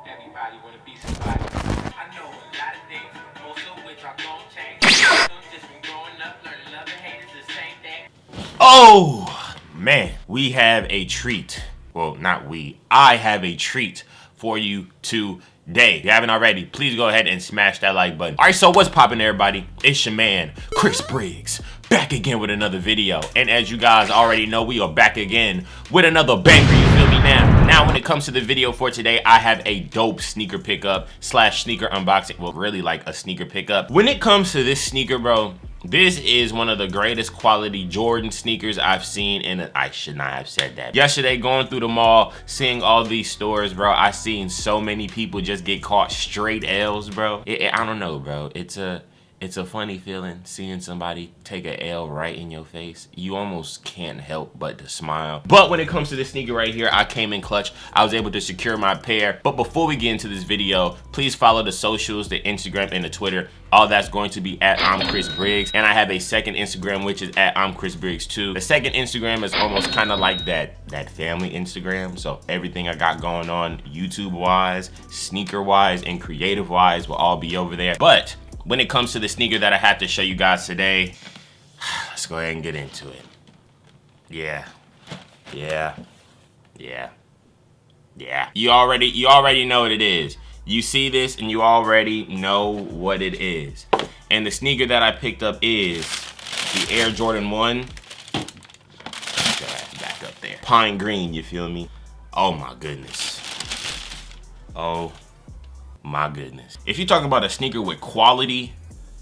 Everybody wanna be somebody. I know a lot of things, most of which are gon' change. Just from growing up, learning love and hate is the same thing. Oh, man, we have a treat. Well, not we. I have a treat for you today. If you haven't already, please go ahead and smash that like button. All right, so what's poppin', everybody? It's your man, Chris Briggs, back again with another video. And as you guys already know, we are back again with another banger, you feel me now? Now, when it comes to the video for today, I have a dope sneaker pickup / sneaker unboxing. Well, really like a sneaker pickup. When it comes to this sneaker, bro, this is one of the greatest quality Jordan sneakers I've seen in I should not have said that. Yesterday, going through the mall, seeing all these stores, bro, I seen so many people just get caught straight L's, bro. I don't know, bro. It's a funny feeling seeing somebody take a L right in your face. You almost can't help but to smile. But when it comes to this sneaker right here, I came in clutch. I was able to secure my pair. But before we get into this video, please follow the socials, the Instagram and the Twitter. All that's going to be at ImChrisBriggs. And I have a second Instagram, which is at ImChrisBriggs too. The second Instagram is almost kind of like that family Instagram. So everything I got going on YouTube-wise, sneaker-wise, and creative-wise will all be over there. But when it comes to the sneaker that I have to show you guys today, let's go ahead and get into it. Yeah. You already know what it is. You see this and you already know what it is. And the sneaker that I picked up is the Air Jordan 1. Back up there. Pine green, you feel me? Oh my goodness. Oh my goodness. If you talk about a sneaker with quality,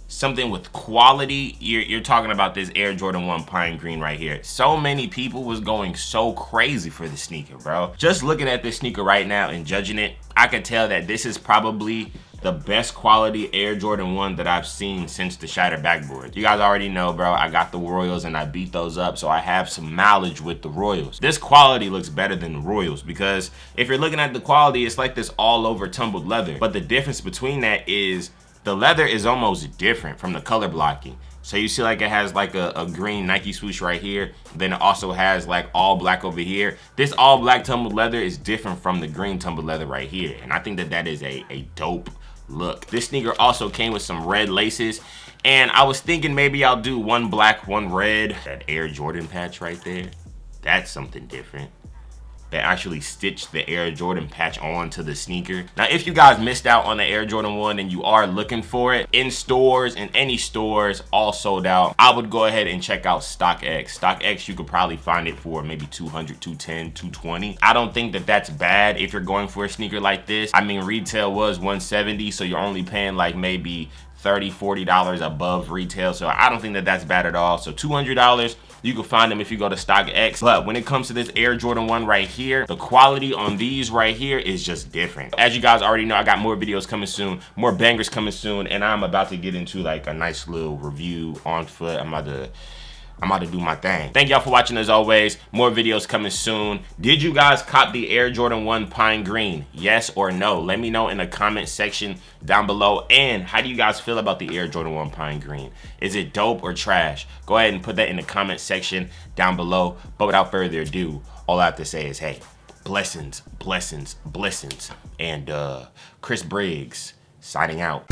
something with quality, you're talking about this Air Jordan 1 Pine Green right here. So many people was going so crazy for the sneaker, bro. Just looking at this sneaker right now and judging it, I could tell that this is probably the best quality Air Jordan 1 that I've seen since the Shattered Backboard. You guys already know, bro, I got the Royals and I beat those up, so I have some mileage with the Royals. This quality looks better than the Royals because if you're looking at the quality, it's like this all over tumbled leather. But the difference between that is the leather is almost different from the color blocking. So you see like it has like a green Nike swoosh right here. Then it also has like all black over here. This all black tumbled leather is different from the green tumbled leather right here. And I think that is a dope look. This sneaker also came with some red laces. And I was thinking maybe I'll do one black, one red. That Air Jordan patch right there, that's something different. They actually stitched the Air Jordan patch onto the sneaker. Now, if you guys missed out on the Air Jordan 1 and you are looking for it, in stores, in any stores, all sold out, I would go ahead and check out StockX. StockX, you could probably find it for maybe 200, 210, 220. I don't think that that's bad if you're going for a sneaker like this. I mean, retail was 170, so you're only paying like maybe $30, $40 above retail. So I don't think that that's bad at all. So $200, you can find them if you go to StockX. But when it comes to this Air Jordan 1 right here, the quality on these right here is just different. As you guys already know, I got more videos coming soon, more bangers coming soon, and I'm about to get into like a nice little review on foot. I'm about to do my thing. Thank y'all for watching as always. More videos coming soon. Did you guys cop the Air Jordan 1 Pine Green? Yes or no? Let me know in the comment section down below. And how do you guys feel about the Air Jordan 1 Pine Green? Is it dope or trash? Go ahead and put that in the comment section down below. But without further ado, all I have to say is, hey, blessings, blessings, blessings. And Chris Briggs signing out.